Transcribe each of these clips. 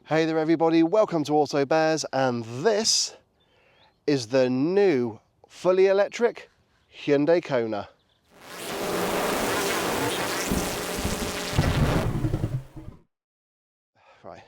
Hey there everybody, welcome to Auto Bears, and this is the new fully electric Hyundai Kona. Right.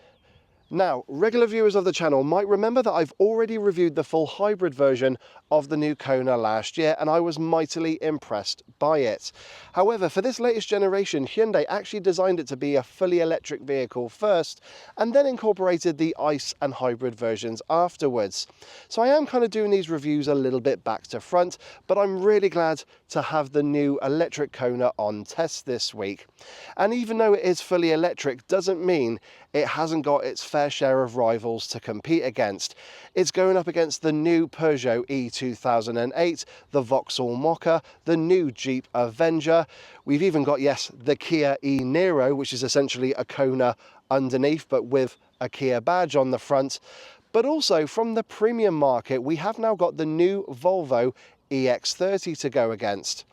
Now, regular viewers of the channel might remember that I've already reviewed the full hybrid version of the new Kona last year, and I was mightily impressed by it. However, for this latest generation, Hyundai actually designed it to be a fully electric vehicle first, and then incorporated the ICE and hybrid versions afterwards. So I am kind of doing these reviews a little bit back to front, but I'm really glad to have the new electric Kona on test this week. And even though it is fully electric, doesn't mean it hasn't got its fair share of rivals to compete against. It's going up against the new Peugeot E2008, the Vauxhall Mokka, the new Jeep Avenger. We've even got, yes, the Kia e-Niro, which is essentially a Kona underneath, but with a Kia badge on the front. But also from the premium market, we have now got the new Volvo EX30 to go against.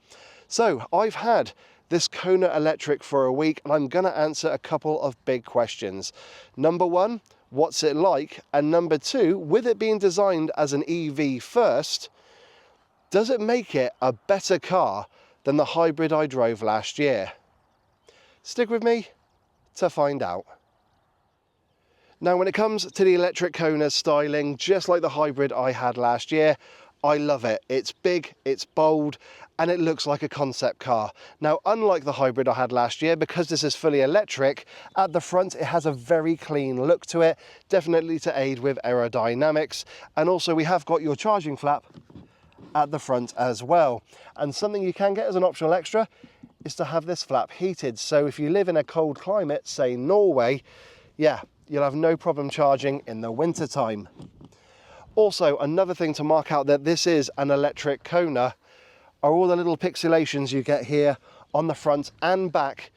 So I've had this Kona electric for a week, and I'm going to answer a couple of big questions. Number one, what's it like? And number two, with it being designed as an EV first, does it make it a better car than the hybrid I drove last year? Stick with me to find out. Now, when it comes to the electric Kona's styling, just like the hybrid I had last year, I love it. It's big, it's bold, and it looks like a concept car. Now, unlike the hybrid I had last year, because this is fully electric, at the front it has a very clean look to it, definitely to aid with aerodynamics. And also we have got your charging flap at the front as well. And something you can get as an optional extra is to have this flap heated. So if you live in a cold climate, say Norway, yeah, you'll have no problem charging in the winter time. Also, another thing to mark out that this is an electric Kona are all the little pixelations you get here on the front and back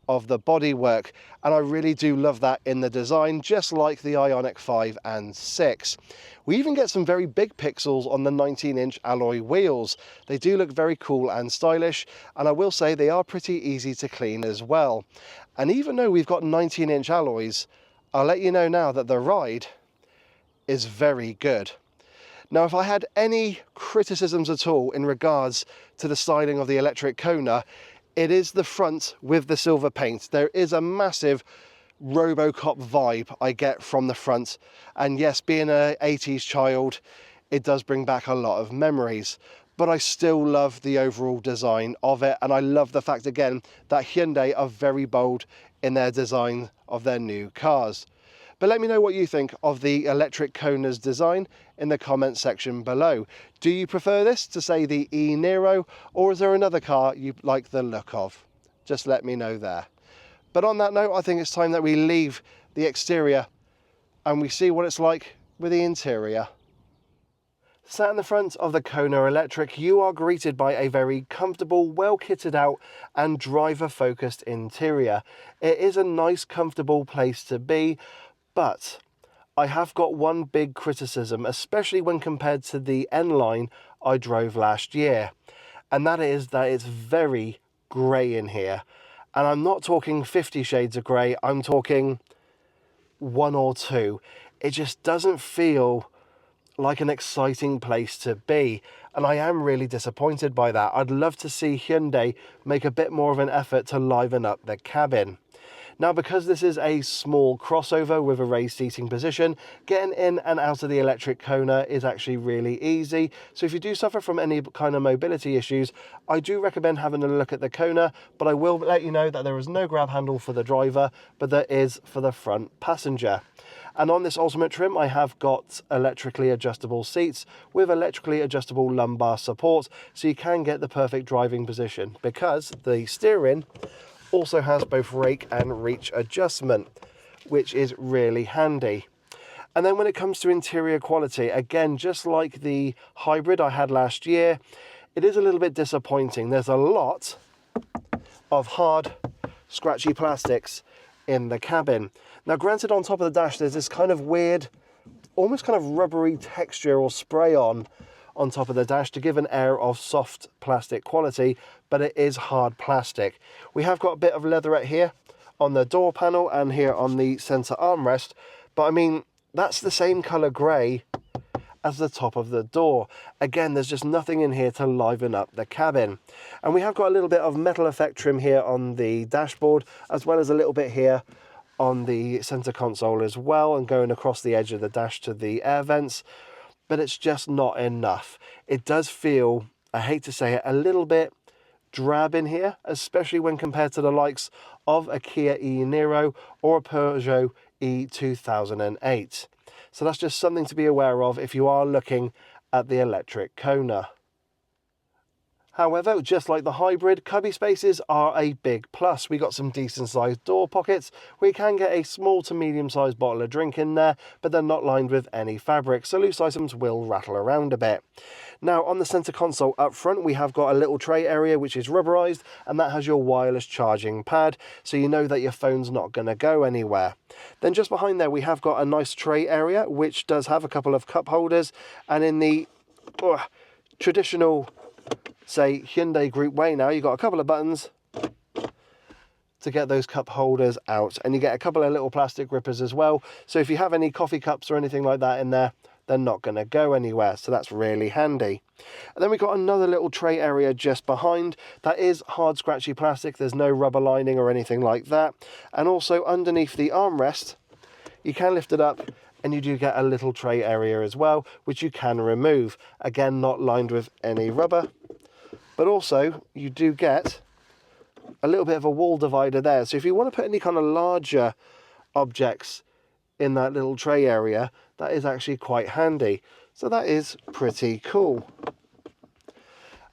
of the bodywork. And I really do love that in the design, just like the Ioniq 5 and 6. We even get some very big pixels on the 19-inch alloy wheels. They do look very cool and stylish, and I will say they are pretty easy to clean as well. And even though we've got 19-inch alloys, I'll let you know now that the ride is very good. Now, if I had any criticisms at all in regards to the styling of the electric Kona, it is the front with the silver paint. There is a massive RoboCop vibe I get from the front. And yes, being an 80s child, it does bring back a lot of memories. But I still love the overall design of it. And I love the fact, again, that Hyundai are very bold in their design of their new cars. But let me know what you think of the electric Kona's design in the comment section below. Do you prefer this to, say, the e-Niro, or is there another car you like the look of? Just let me know there. But on that note, I think it's time that we leave the exterior and we see what it's like with the interior. Sat in the front of the Kona Electric, you are greeted by a very comfortable, well kitted out and driver focused interior. It is a nice, comfortable place to be. But I have got one big criticism, especially when compared to the N-Line I drove last year. And that is that it's very grey in here. And I'm not talking 50 shades of grey, I'm talking 1 or 2. It just doesn't feel like an exciting place to be. And I am really disappointed by that. I'd love to see Hyundai make a bit more of an effort to liven up the cabin. Now, because this is a small crossover with a raised seating position, getting in and out of the electric Kona is actually really easy. So if you do suffer from any kind of mobility issues, I do recommend having a look at the Kona, but I will let you know that there is no grab handle for the driver, but there is for the front passenger. And on this Ultimate trim, I have got electrically adjustable seats with electrically adjustable lumbar support, so you can get the perfect driving position, because the steering also has both rake and reach adjustment, which is really handy. And then when it comes to interior quality, again, just like the hybrid I had last year, it is a little bit disappointing. There's a lot of hard, scratchy plastics in the cabin. Now, granted, on top of the dash, there's this kind of weird, almost kind of rubbery texture or spray on top of the dash to give an air of soft plastic quality, but it is hard plastic. We have got a bit of leatherette here on the door panel and here on the center armrest, But I mean, that's the same colour grey as the top of the door. Again, there's just nothing in here to liven up the cabin. And we have got a little bit of metal effect trim here on the dashboard, as well as a little bit here on the center console as well, and going across the edge of the dash to the air vents. But it's just not enough. It does feel, I hate to say it, a little bit drab in here, especially when compared to the likes of a Kia e-Niro or a Peugeot e-2008. So that's just something to be aware of if you are looking at the electric Kona. However, just like the hybrid, cubby spaces are a big plus. We got some decent sized door pockets. We can get a small to medium sized bottle of drink in there, but they're not lined with any fabric, so loose items will rattle around a bit. Now, on the center console up front, we have got a little tray area which is rubberized, and that has your wireless charging pad, so you know that your phone's not going to go anywhere. Then just behind there, we have got a nice tray area which does have a couple of cup holders, and in the traditional, say, Hyundai Group way now, you've got a couple of buttons to get those cup holders out, and you get a couple of little plastic grippers as well, so if you have any coffee cups or anything like that in there, they're not going to go anywhere, so that's really handy. And then we've got another little tray area just behind. That is hard scratchy plastic, there's no rubber lining or anything like that. And also underneath the armrest, you can lift it up and you do get a little tray area as well, which you can remove. Again, not lined with any rubber, but also you do get a little bit of a wall divider there. So if you want to put any kind of larger objects in that little tray area, that is actually quite handy. So that is pretty cool.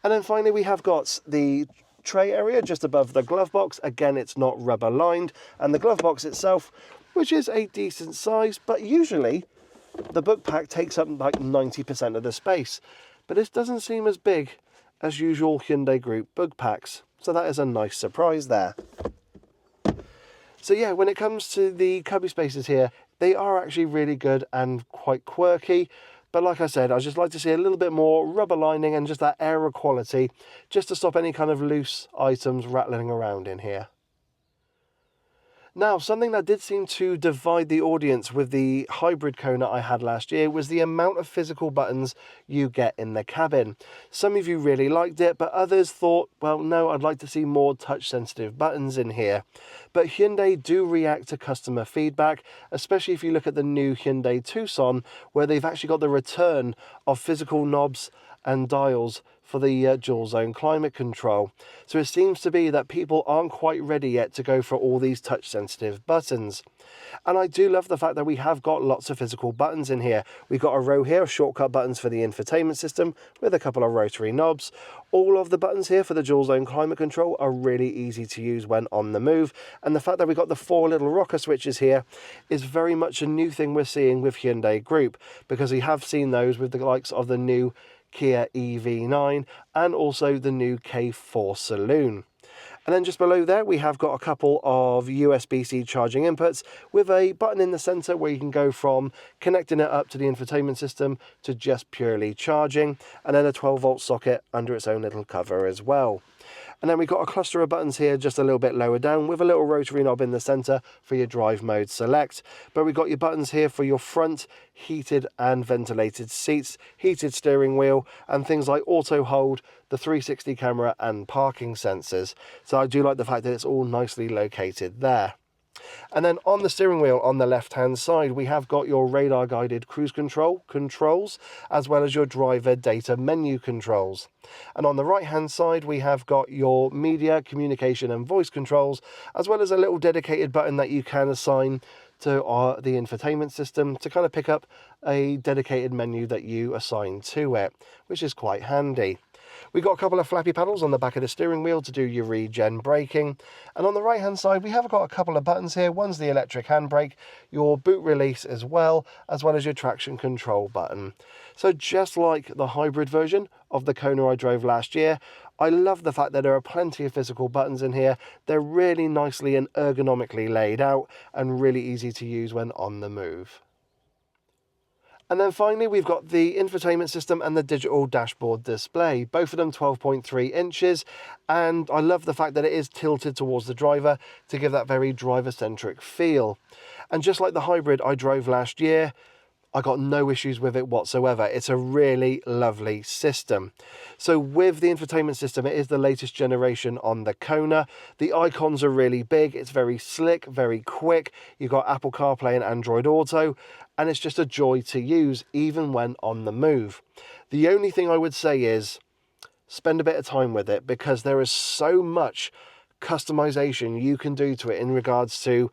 And then finally we have got the tray area just above the glove box. Again, it's not rubber lined, and the glove box itself, which is a decent size, but usually the book pack takes up like 90% of the space. But this doesn't seem as big as usual Hyundai Group book packs, so that is a nice surprise there. So yeah, when it comes to the cubby spaces here, they are actually really good and quite quirky. But like I said, I just like to see a little bit more rubber lining and just that air quality, just to stop any kind of loose items rattling around in here. Now, something that did seem to divide the audience with the hybrid Kona I had last year was the amount of physical buttons you get in the cabin. Some of you really liked it, but others thought, well, no, I'd like to see more touch-sensitive buttons in here. But Hyundai do react to customer feedback, especially if you look at the new Hyundai Tucson, where they've actually got the return of physical knobs and dials for the dual zone climate control. So it seems to be that people aren't quite ready yet to go for all these touch sensitive buttons. And I do love the fact that we have got lots of physical buttons in here. We've got a row here of shortcut buttons for the infotainment system with a couple of rotary knobs. All of the buttons here for the dual zone climate control are really easy to use when on the move. And the fact that we've got the 4 little rocker switches here is very much a new thing we're seeing with Hyundai Group, because we have seen those with the likes of the new Kia EV9 and also the new K4 Saloon. And then just below there we have got a couple of USB-C charging inputs with a button in the center where you can go from connecting it up to the infotainment system to just purely charging, and then a 12-volt socket under its own little cover as well. And then we've got a cluster of buttons here just a little bit lower down with a little rotary knob in the center for your drive mode select. But we've got your buttons here for your front heated and ventilated seats, heated steering wheel, and things like auto hold, the 360 camera and parking sensors. So I do like the fact that it's all nicely located there. And then on the steering wheel on the left hand side we have got your radar guided cruise control controls, as well as your driver data menu controls. And on the right hand side we have got your media, communication and voice controls, as well as a little dedicated button that you can assign to the infotainment system to kind of pick up a dedicated menu that you assign to it, which is quite handy. We've got a couple of flappy paddles on the back of the steering wheel to do your regen braking. And on the right hand side we have got a couple of buttons here. One's the electric handbrake, your boot release as well as your traction control button. So just like the hybrid version of the Kona I drove last year, I love the fact that there are plenty of physical buttons in here. They're really nicely and ergonomically laid out and really easy to use when on the move. And then finally we've got the infotainment system and the digital dashboard display, both of them 12.3 inches, and I love the fact that it is tilted towards the driver to give that very driver-centric feel. And just like the hybrid I drove last year, I got no issues with it whatsoever. It's a really lovely system. So with the infotainment system, it is the latest generation on the Kona. The icons are really big. It's very slick, very quick. You've got Apple CarPlay and Android Auto, and it's just a joy to use even when on the move. The only thing I would say is spend a bit of time with it, because there is so much customization you can do to it in regards to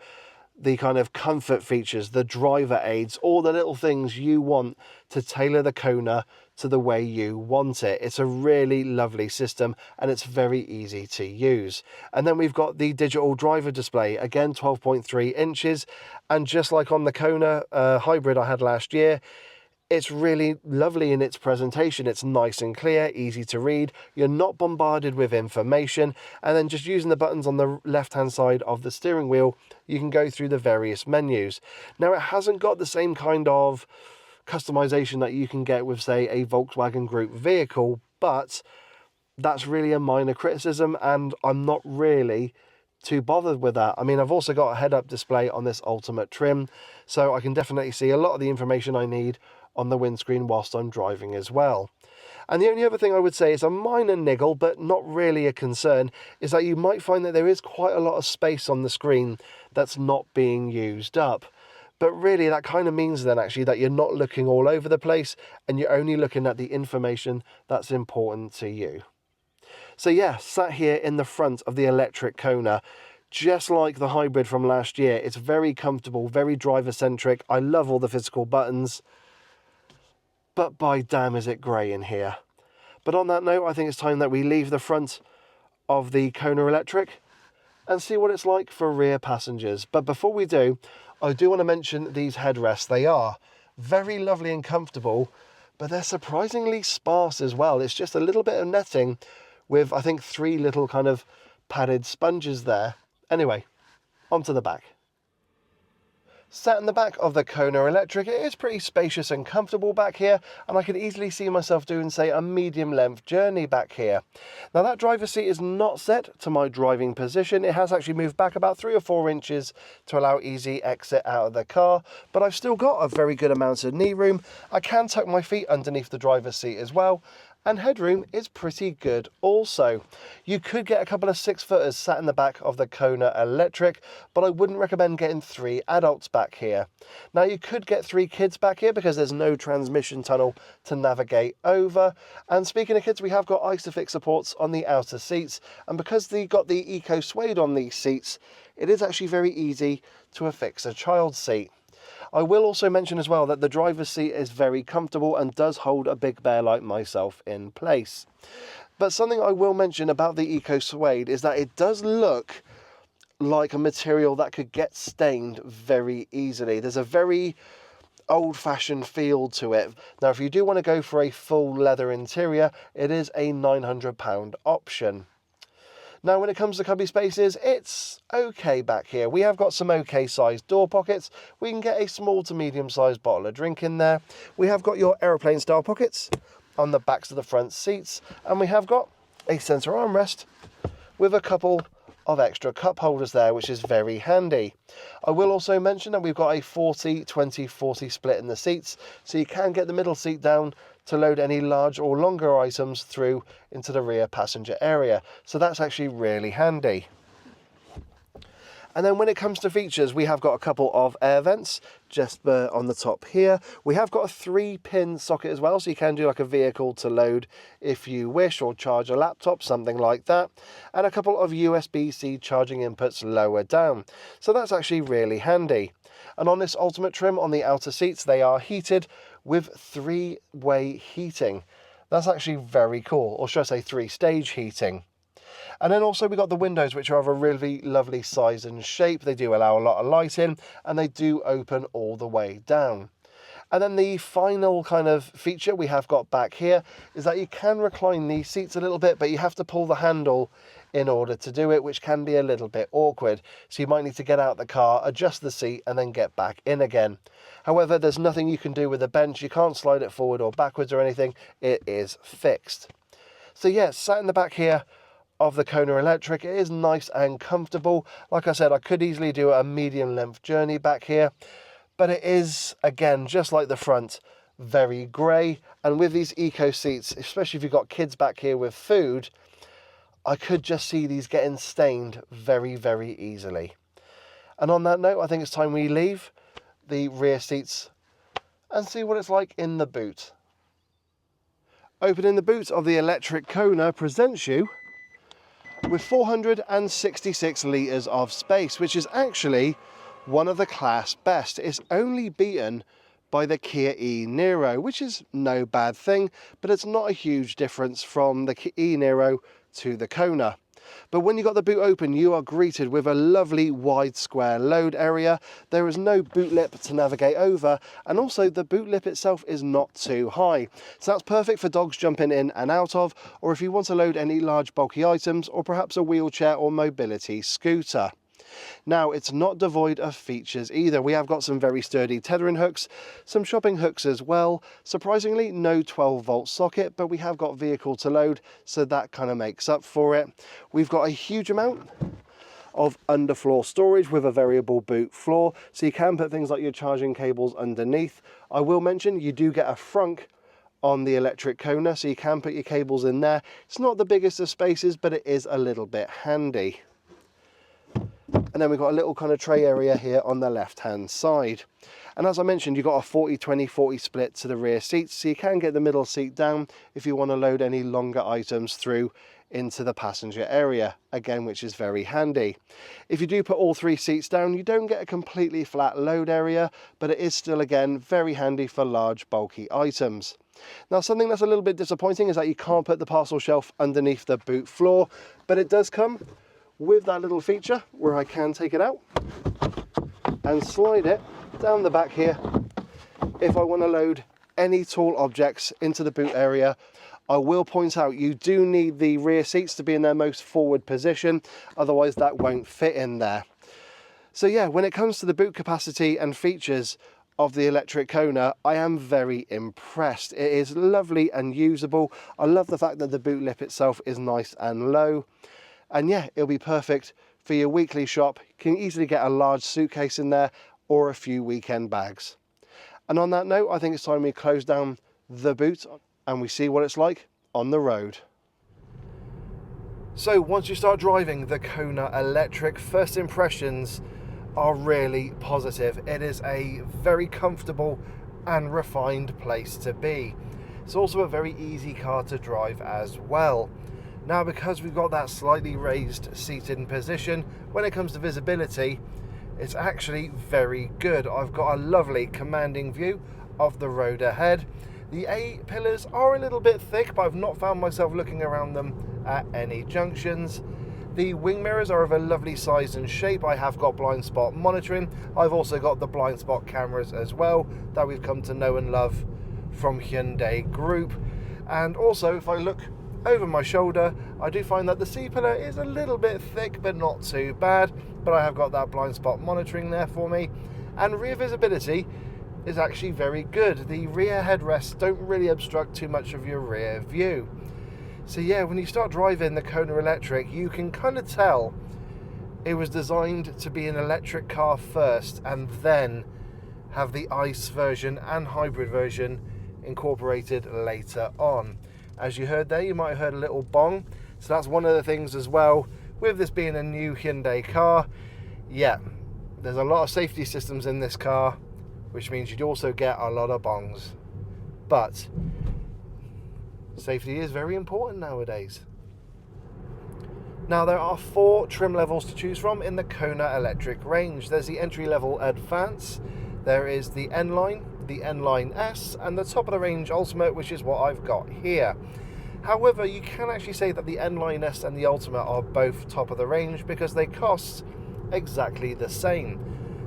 the kind of comfort features, the driver aids, all the little things you want to tailor the Kona to the way you want it. It's a really lovely system, and it's very easy to use. And then we've got the digital driver display, again 12.3 inches, and just like on the Kona hybrid I had last year, it's really lovely in its presentation. It's nice and clear, easy to read. You're not bombarded with information. And then just using the buttons on the left-hand side of the steering wheel, you can go through the various menus. Now, it hasn't got the same kind of customization that you can get with, say, a Volkswagen Group vehicle, but that's really a minor criticism, and I'm not really too bothered with that. I mean, I've also got a head-up display on this Ultimate trim, so I can definitely see a lot of the information I need on the windscreen whilst I'm driving as well. And the only other thing I would say is a minor niggle, but not really a concern, is that you might find that there is quite a lot of space on the screen that's not being used up. But really, that kind of means then actually that you're not looking all over the place, and you're only looking at the information that's important to you. So yeah, sat here in the front of the electric Kona, just like the hybrid from last year. It's very comfortable, very driver-centric. I love all the physical buttons, but by damn is it grey in here. But on that note, I think it's time that we leave the front of the Kona Electric and see what it's like for rear passengers. But before we do, I do want to mention these headrests. They are very lovely and comfortable, but they're surprisingly sparse as well. It's just a little bit of netting with, I think, 3 little kind of padded sponges there. Anyway, onto the back. Sat in the back of the Kona Electric, it is pretty spacious and comfortable back here, and I could easily see myself doing, say, a medium-length journey back here. Now, that driver's seat is not set to my driving position. It has actually moved back about 3 or 4 inches to allow easy exit out of the car, but I've still got a very good amount of knee room. I can tuck my feet underneath the driver's seat as well, and headroom is pretty good also. You could get a couple of 6-footers sat in the back of the Kona Electric, but I wouldn't recommend getting 3 adults back here. Now, you could get 3 kids back here because there's no transmission tunnel to navigate over. And speaking of kids, we have got Isofix supports on the outer seats, and because they got the Eco Suede on these seats, it is actually very easy to affix a child seat. I will also mention as well that the driver's seat is very comfortable and does hold a big bear like myself in place. But something I will mention about the Eco Suede is that it does look like a material that could get stained very easily. There's a very old-fashioned feel to it. Now, if you do want to go for a full leather interior, it is a £900 option. Now, when it comes to cubby spaces, it's okay back here. We have got some okay sized door pockets. We can get a small to medium sized bottle of drink in there. We have got your aeroplane style pockets on the backs of the front seats. And we have got a centre armrest with a couple of extra cup holders there, which is very handy. I will also mention that we've got a 40-20-40 split in the seats, so you can get the middle seat down to load any large or longer items through into the rear passenger area. So that's actually really handy. And then when it comes to features, we have got a couple of air vents just on the top here. We have got a 3-pin socket as well, so you can do like a vehicle to load if you wish, or charge a laptop, something like that. And a couple of USB-C charging inputs lower down. So that's actually really handy. And on this Ultimate trim, on the outer seats, they are heated with 3-way heating. That's actually very cool, or should I say 3-stage heating. And then also we got the windows, which are of a really lovely size and shape. They do allow a lot of light in, and they do open all the way down. And then the final kind of feature we have got back here is that you can recline these seats a little bit, but you have to pull the handle in order to do it, which can be a little bit awkward. So you might need to get out the car, adjust the seat, and then get back in again. However, there's nothing you can do with the bench. You can't slide it forward or backwards or anything. It is fixed. So yeah, sat in the back here of the Kona Electric. It is nice and comfortable. Like I said, I could easily do a medium length journey back here, but it is, again, just like the front, very grey. And with these eco seats, especially if you've got kids back here with food, I could just see these getting stained very, very easily. And on that note, I think it's time we leave the rear seats and see what it's like in the boot. Opening the boot of the electric Kona presents you with 466 litres of space, which is actually one of the class best. It's only beaten by the Kia e-Niro, which is no bad thing, but it's not a huge difference from the e-Niro to the Kona. But when you got the boot open, you are greeted with a lovely wide square load area. There is no boot lip to navigate over, and also the boot lip itself is not too high. So that's perfect for dogs jumping in and out of, or if you want to load any large bulky items, or perhaps a wheelchair or mobility scooter. Now, it's not devoid of features either. We have got some very sturdy tethering hooks, some shopping hooks as well. Surprisingly, no 12-volt socket, but we have got vehicle to load, so that kind of makes up for it. We've got a huge amount of underfloor storage with a variable boot floor, so you can put things like your charging cables underneath. I will mention you do get a frunk on the electric Kona, so you can put your cables in there. It's not the biggest of spaces, but it is a little bit handy. And then we've got a little kind of tray area here on the left hand side. And as I mentioned, you've got a 40-20-40 split to the rear seats, so you can get the middle seat down if you want to load any longer items through into the passenger area, again, which is very handy. If you do put all three seats down, you don't get a completely flat load area, but it is still, again, very handy for large bulky items. Now, something that's a little bit disappointing is that you can't put the parcel shelf underneath the boot floor, but it does come with that little feature where I can take it out and slide it down the back here if I want to load any tall objects into the boot area. I will point out you do need the rear seats to be in their most forward position, otherwise that won't fit in there. So yeah, when it comes to the boot capacity and features of the electric Kona, I am very impressed. It is lovely and usable. I love the fact that the boot lip itself is nice and low. And yeah, it'll be perfect for your weekly shop. You can easily get a large suitcase in there or a few weekend bags. And on that note, I think it's time we close down the boot and we see what it's like on the road. So once you start driving the Kona Electric, first impressions are really positive. It is a very comfortable and refined place to be. It's also a very easy car to drive as well. Now, because we've got that slightly raised seating position, when it comes to visibility, it's actually very good. I've got a lovely commanding view of the road ahead. The A-pillars are a little bit thick, but I've not found myself looking around them at any junctions. The wing mirrors are of a lovely size and shape. I have got blind spot monitoring. I've also got the blind spot cameras as well that we've come to know and love from Hyundai Group. And also, if I look over my shoulder, I do find that the C-pillar is a little bit thick, but not too bad. But I have got that blind spot monitoring there for me. And rear visibility is actually very good. The rear headrests don't really obstruct too much of your rear view. So yeah, when you start driving the Kona Electric, you can kind of tell it was designed to be an electric car first and then have the ICE version and hybrid version incorporated later on. As you heard there, you might have heard a little bong. So that's one of the things as well, with this being a new Hyundai car. Yeah, there's a lot of safety systems in this car, which means you'd also get a lot of bongs. But safety is very important nowadays. Now, there are 4 trim levels to choose from in the Kona Electric range. There's the entry-level Advance, there is the N-Line, the N-Line S, and the top of the range Ultimate, which is what I've got here. However, you can actually say that the N-Line S and the Ultimate are both top of the range because they cost exactly the same.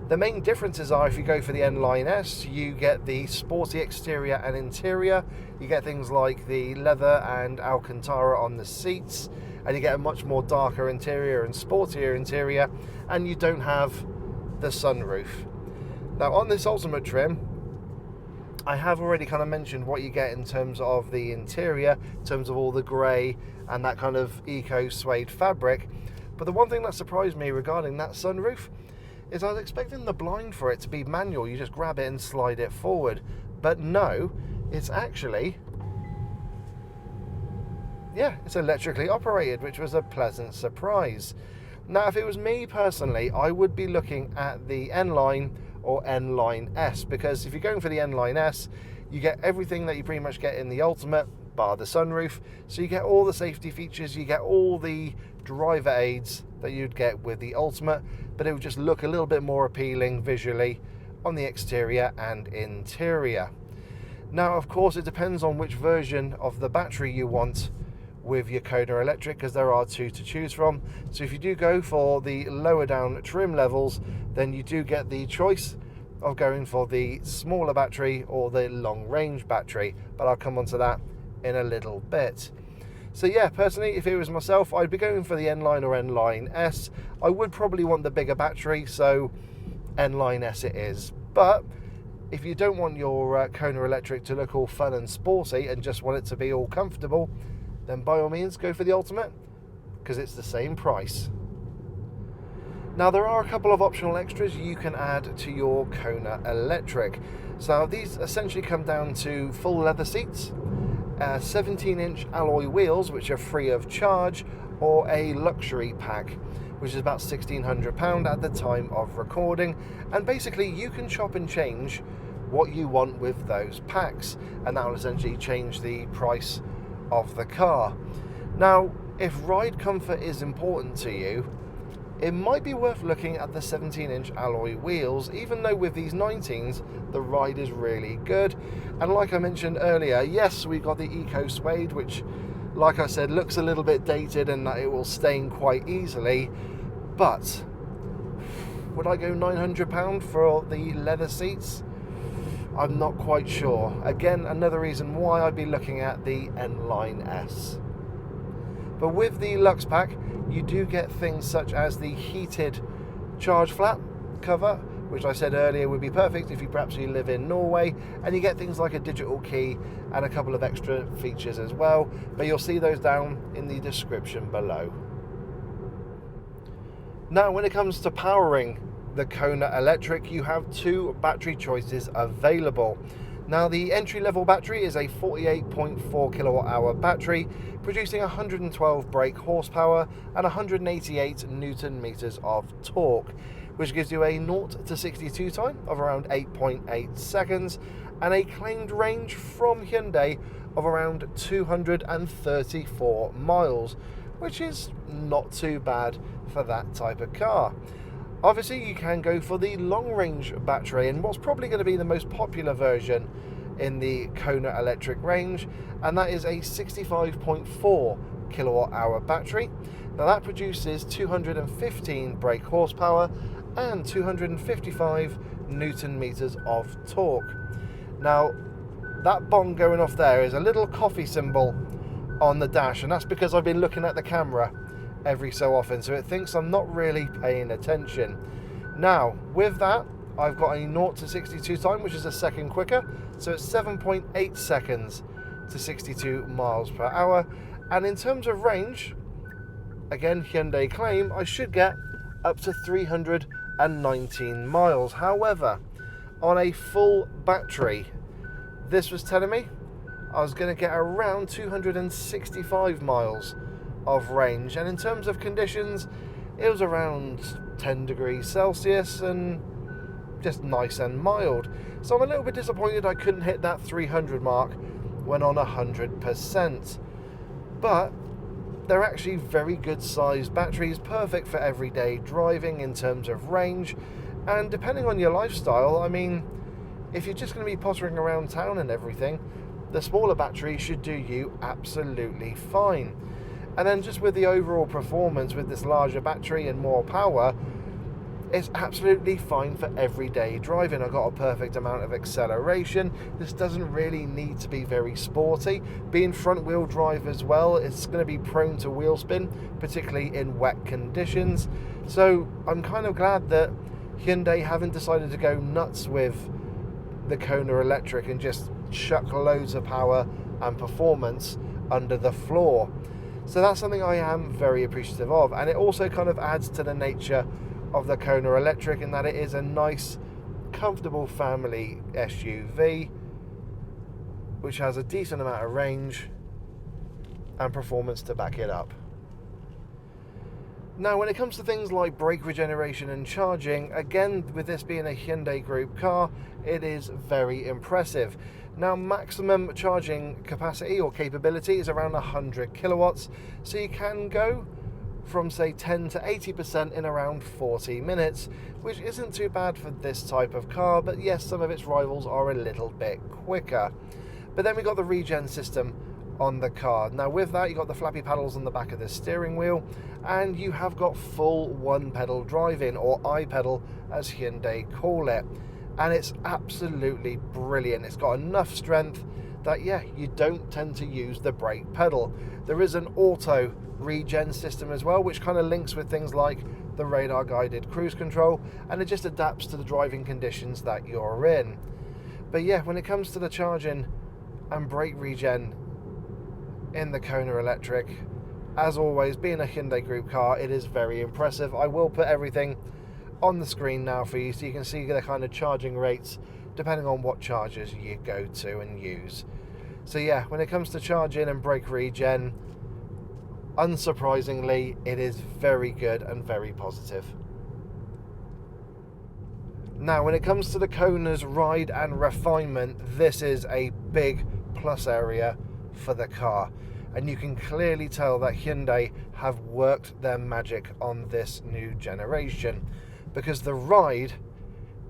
The main differences are, if you go for the N-Line S, you get the sporty exterior and interior. You get things like the leather and Alcantara on the seats, and you get a much more darker interior and sportier interior, and you don't have the sunroof. Now, on this Ultimate trim, I have already kind of mentioned what you get in terms of the interior, in terms of all the grey and that kind of eco suede fabric. But the one thing that surprised me regarding that sunroof is I was expecting the blind for it to be manual. You just grab it and slide it forward. But no, it's actually, yeah, it's electrically operated, which was a pleasant surprise. Now, if it was me personally, I would be looking at the N-Line or N-Line S, because if you're going for the N-Line S, you get everything that you pretty much get in the Ultimate, bar the sunroof. So you get all the safety features, you get all the driver aids that you'd get with the Ultimate, but it would just look a little bit more appealing visually on the exterior and interior. Now, of course, it depends on which version of the battery you want with your Kona Electric, because there are two to choose from. So if you do go for the lower down trim levels, then you do get the choice of going for the smaller battery or the long range battery, but I'll come on to that in a little bit. So yeah, personally, if it was myself, I'd be going for the N-Line or N-Line S. I would probably want the bigger battery, so N-Line S it is. But if you don't want your Kona Electric to look all fun and sporty and just want it to be all comfortable, then by all means go for the Ultimate, because it's the same price. Now, there are a couple of optional extras you can add to your Kona Electric. So these essentially come down to full leather seats, 17-inch alloy wheels, which are free of charge, or a luxury pack, which is about £1,600 at the time of recording. And basically you can chop and change what you want with those packs, and that will essentially change the price of the car. Now, if ride comfort is important to you, it might be worth looking at the 17-inch alloy wheels, even though with these 19s the ride is really good. And like I mentioned earlier, yes, we got the eco suede, which, like I said, looks a little bit dated and that it will stain quite easily, but would I go £900 for the leather seats? I'm not quite sure. Again, another reason why I'd be looking at the N-Line S. But with the Lux Pack, you do get things such as the heated charge flap cover, which I said earlier would be perfect if you perhaps live in Norway, and you get things like a digital key and a couple of extra features as well, but you'll see those down in the description below. Now, when it comes to powering the Kona Electric, you have two battery choices available. Now, the entry-level battery is a 48.4 kilowatt-hour battery, producing 112 brake horsepower and 188 newton meters of torque, which gives you a 0 to 62 time of around 8.8 seconds and a claimed range from Hyundai of around 234 miles, which is not too bad for that type of car. Obviously, you can go for the long-range battery, and what's probably going to be the most popular version in the Kona Electric range, and that is a 65.4 kilowatt-hour battery. Now, that produces 215 brake horsepower and 255 newton meters of torque. Now, that bomb going off there is a little coffee symbol on the dash, and that's because I've been looking at the camera every so often, so it thinks I'm not really paying attention. Now, with that, I've got a 0 to 62 time, which is a second quicker, so it's 7.8 seconds to 62 miles per hour. And in terms of range, again, Hyundai claim I should get up to 319 miles. However, on a full battery, this was telling me I was going to get around 265 miles of range, and in terms of conditions, it was around 10 degrees Celsius and just nice and mild. So I'm a little bit disappointed I couldn't hit that 300 mark when on 100%. But they're actually very good sized batteries, perfect for everyday driving in terms of range, and depending on your lifestyle, I mean, if you're just going to be pottering around town and everything, the smaller battery should do you absolutely fine. And then just with the overall performance with this larger battery and more power, it's absolutely fine for everyday driving. I've got a perfect amount of acceleration. This doesn't really need to be very sporty. Being front wheel drive as well, it's going to be prone to wheel spin, particularly in wet conditions. So I'm kind of glad that Hyundai haven't decided to go nuts with the Kona electric and just chuck loads of power and performance under the floor. So that's something I am very appreciative of, and it also kind of adds to the nature of the Kona electric in that it is a nice, comfortable family SUV which has a decent amount of range and performance to back it up. Now, when it comes to things like brake regeneration and charging, again, with this being a Hyundai Group car, it is very impressive. Now, maximum charging capacity or capability is around 100 kilowatts, so you can go from, say, 10 to 80% in around 40 minutes, which isn't too bad for this type of car, but yes, some of its rivals are a little bit quicker. But then we got the regen system on the car. Now with that, you got the flappy paddles on the back of the steering wheel, and you have got full one pedal driving, or I-pedal as Hyundai call it, and it's absolutely brilliant. It's got enough strength that, yeah, you don't tend to use the brake pedal. There is an auto regen system as well, which kind of links with things like the radar guided cruise control, and it just adapts to the driving conditions that you're in. But yeah, when it comes to the charging and brake regen in the Kona electric, as always, being a Hyundai Group car, it is very impressive. I will put everything on the screen now for you so you can see the kind of charging rates depending on what chargers you go to and use. So yeah, when it comes to charging and brake regen, unsurprisingly, it is very good and very positive. Now, when it comes to the Kona's ride and refinement, this is a big plus area for the car, and you can clearly tell that Hyundai have worked their magic on this new generation, because the ride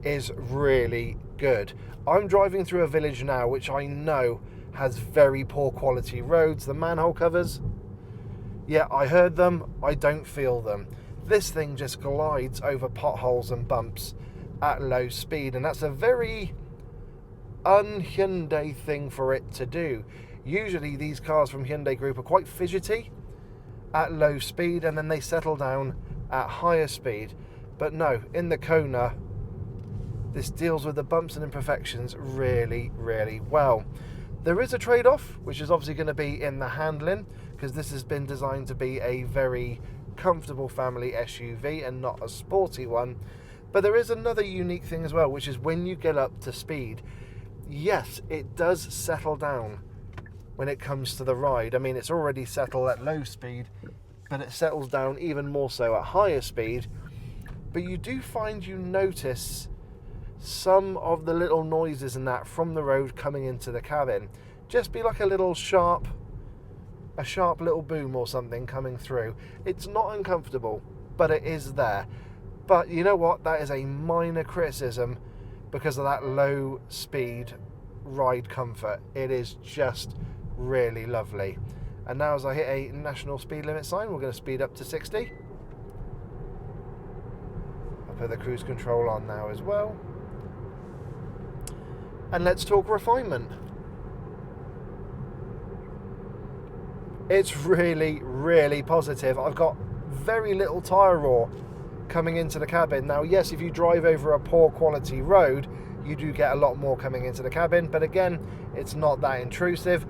is really good. I'm driving through a village now which I know has very poor quality roads. The manhole covers, yeah, I heard them, I don't feel them. This thing just glides over potholes and bumps at low speed, and that's a very un-Hyundai thing for it to do. Usually these cars from Hyundai Group are quite fidgety at low speed, and then they settle down at higher speed. But no, in the Kona, this deals with the bumps and imperfections really, really well. There is a trade-off, which is obviously going to be in the handling, because this has been designed to be a very comfortable family SUV and not a sporty one. But there is another unique thing as well, which is when you get up to speed, yes, it does settle down when it comes to the ride. I mean, it's already settled at low speed, but it settles down even more so at higher speed. But you do find you notice some of the little noises and that from the road coming into the cabin. Just be like a sharp little boom or something coming through. It's not uncomfortable, but it is there. But you know what? That is a minor criticism because of that low speed ride comfort. It is just really lovely. And now as I hit a national speed limit sign, we're going to speed up to 60. I'll put the cruise control on now as well. And let's talk refinement. It's really, really positive. I've got very little tyre roar coming into the cabin. Now, yes, if you drive over a poor quality road, you do get a lot more coming into the cabin, but again, it's not that intrusive.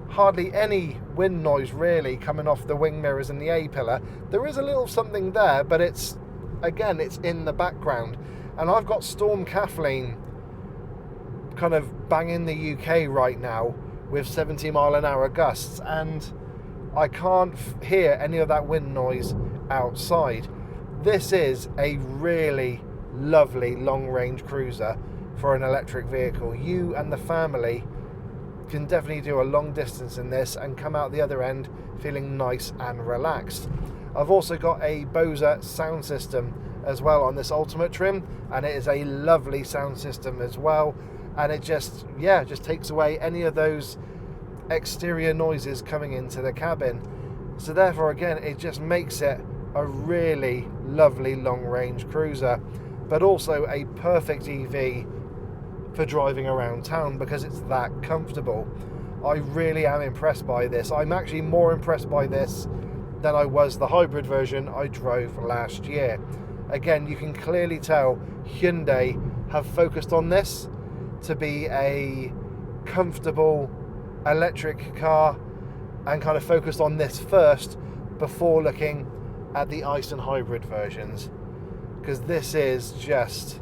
Hardly any wind noise really coming off the wing mirrors and the A-pillar. There is a little something there, but it's in the background. And I've got Storm Kathleen kind of banging the UK right now with 70-mile-an-hour gusts, and I can't hear any of that wind noise outside. This is a really lovely long-range cruiser for an electric vehicle. You and the family can definitely do a long distance in this and come out the other end feeling nice and relaxed. I've also got a Bose sound system as well on this Ultimate trim, and it is a lovely sound system as well, and it just takes away any of those exterior noises coming into the cabin. So therefore, again, it just makes it a really lovely long-range cruiser, but also a perfect EV for driving around town because it's that comfortable. I really am impressed by this. I'm actually more impressed by this than I was the hybrid version I drove last year. Again, you can clearly tell Hyundai have focused on this to be a comfortable electric car and kind of focused on this first before looking at the ICE and hybrid versions, because this is just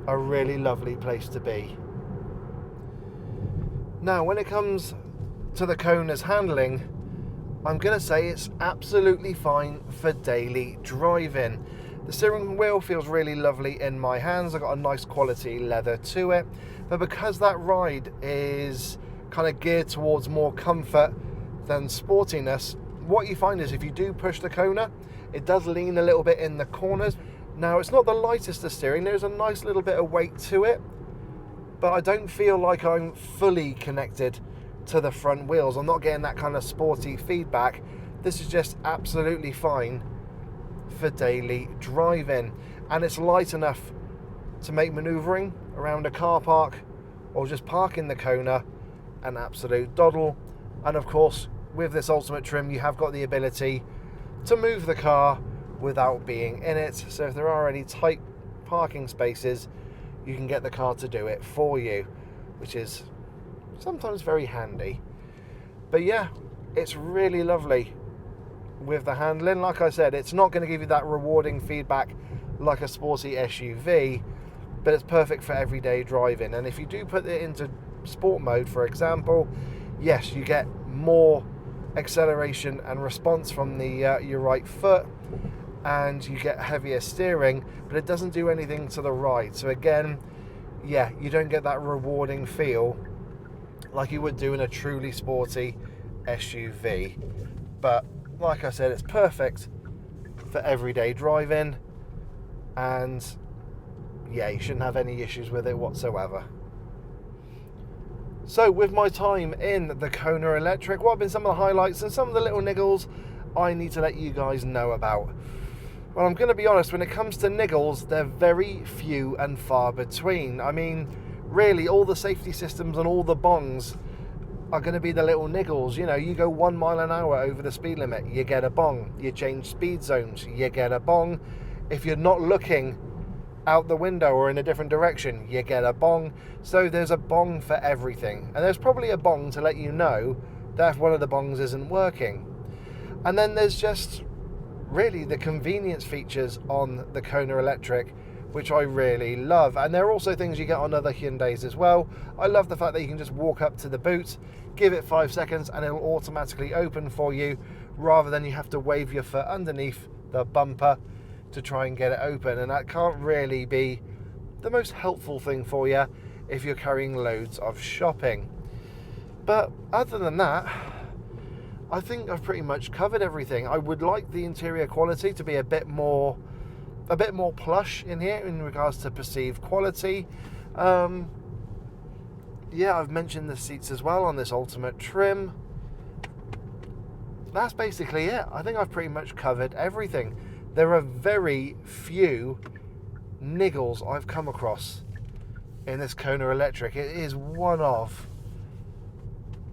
a really lovely place to be. Now, when it comes to the Kona's handling, I'm going to say it's absolutely fine for daily driving. The steering wheel feels really lovely in my hands. I've got a nice quality leather to it, but because that ride is kind of geared towards more comfort than sportiness, what you find is if you do push the Kona, it does lean a little bit in the corners. Now, it's not the lightest of steering. There's a nice little bit of weight to it, but I don't feel like I'm fully connected to the front wheels. I'm not getting that kind of sporty feedback. This is just absolutely fine for daily driving, and it's light enough to make manoeuvring around a car park or just parking the Kona an absolute doddle. And of course, with this ultimate trim, you have got the ability to move the car without being in it. So if there are any tight parking spaces, you can get the car to do it for you, which is sometimes very handy. But yeah, it's really lovely with the handling. Like I said, it's not going to give you that rewarding feedback like a sporty SUV, but it's perfect for everyday driving. And if you do put it into sport mode, for example, yes, you get more acceleration and response from the your right foot, and you get heavier steering, but it doesn't do anything to the ride. So again, yeah, you don't get that rewarding feel like you would do in a truly sporty SUV. But like I said, it's perfect for everyday driving, and yeah, you shouldn't have any issues with it whatsoever. So with my time in the Kona Electric, what have been some of the highlights and some of the little niggles I need to let you guys know about? Well, I'm going to be honest, when it comes to niggles, they're very few and far between. I mean, really, all the safety systems and all the bongs are going to be the little niggles. You know, you go 1 mile an hour over the speed limit, you get a bong. You change speed zones, you get a bong. If you're not looking out the window or in a different direction, you get a bong. So there's a bong for everything, and there's probably a bong to let you know that if one of the bongs isn't working. And then there's just really the convenience features on the Kona Electric, which I really love. And there are also things you get on other Hyundais as well. I love the fact that you can just walk up to the boot, give it 5 seconds, and it'll automatically open for you, rather than you have to wave your foot underneath the bumper to try and get it open. And that can't really be the most helpful thing for you if you're carrying loads of shopping. But other than that, I think I've pretty much covered everything. I would like the interior quality to be a bit more plush in here in regards to perceived quality. Yeah, I've mentioned the seats as well on this ultimate trim. That's basically it. I think I've pretty much covered everything. There are very few niggles I've come across in this Kona Electric. It is one of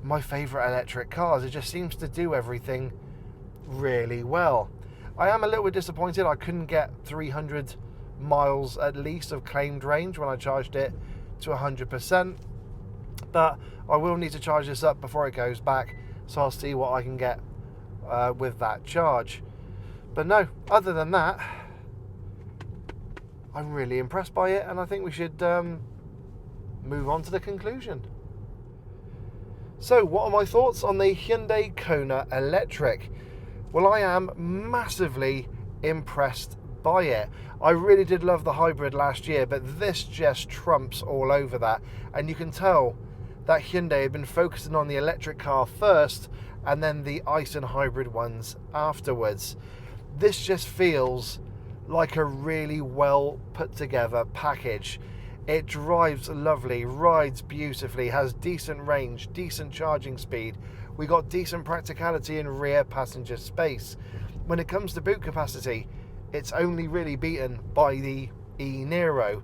my favourite electric cars. It just seems to do everything really well. I am a little bit disappointed I couldn't get 300 miles at least of claimed range when I charged it to 100%, but I will need to charge this up before it goes back, so I'll see what I can get with that charge. But no, other than that, I'm really impressed by it, and I think we should move on to the conclusion. So what are my thoughts on the Hyundai Kona Electric? Well, I am massively impressed by it. I really did love the hybrid last year, but this just trumps all over that. And you can tell that Hyundai had been focusing on the electric car first, and then the ICE and hybrid ones afterwards. This just feels like a really well put together package. It drives lovely, rides beautifully, has decent range, decent charging speed. We got decent practicality in rear passenger space. When it comes to boot capacity, it's only really beaten by the e-Niro.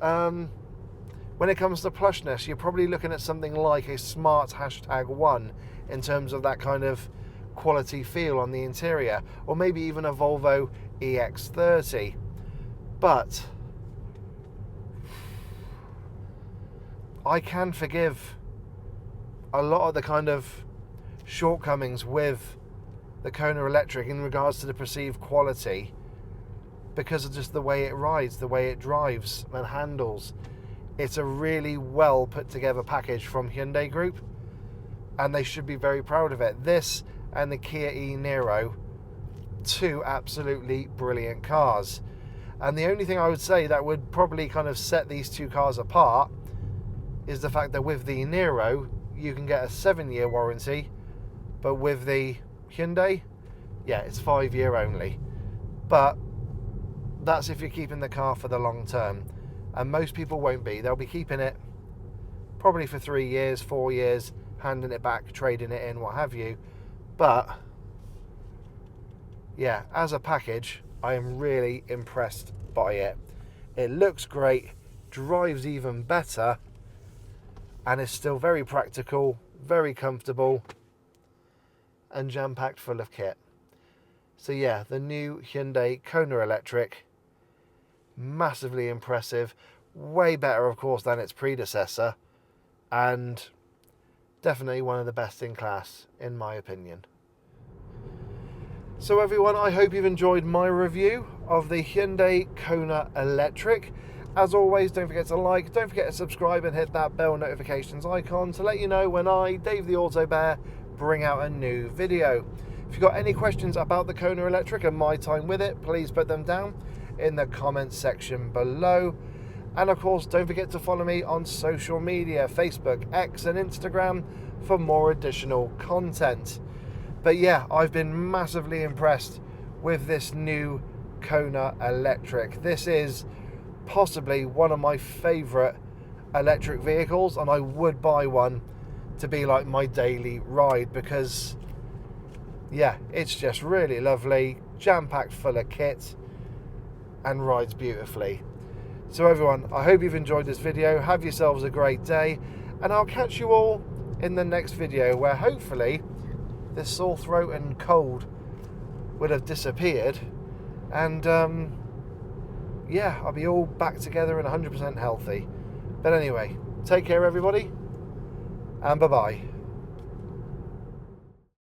When it comes to plushness, you're probably looking at something like a smart #1 in terms of that kind of quality feel on the interior, or maybe even a Volvo EX30. But I can forgive a lot of the kind of shortcomings with the Kona Electric in regards to the perceived quality, because of just the way it rides, the way it drives and handles. It's a really well put together package from Hyundai Group, and they should be very proud of it. This and the Kia e-Niro, two absolutely brilliant cars. And the only thing I would say that would probably kind of set these two cars apart is the fact that with the Niro, you can get a 7-year warranty, but with the Hyundai, yeah, it's 5-year only. But that's if you're keeping the car for the long term. And most people won't be. They'll be keeping it probably for 3 years, 4 years, handing it back, trading it in, what have you. But yeah, as a package, I am really impressed by it. It looks great, drives even better, and is still very practical, very comfortable, and jam-packed full of kit. So yeah, the new Hyundai Kona Electric, massively impressive, way better of course than its predecessor, and definitely one of the best in class in my opinion. So everyone, I hope you've enjoyed my review of the Hyundai Kona Electric. As always, don't forget to like, don't forget to subscribe and hit that bell notifications icon to let you know when I, Dave the Auto Bear, bring out a new video. If you've got any questions about the Kona Electric and my time with it, please put them down in the comments section below. And of course, don't forget to follow me on social media, Facebook, X and Instagram for more additional content. But yeah, I've been massively impressed with this new Kona Electric. This is possibly one of my favourite electric vehicles, and I would buy one to be like my daily ride, because yeah, it's just really lovely, jam-packed full of kit, and rides beautifully. So everyone, I hope you've enjoyed this video. Have yourselves a great day, and I'll catch you all in the next video, where hopefully this sore throat and cold would have disappeared, and yeah, I'll be all back together and 100% healthy. But anyway, take care everybody, and bye-bye.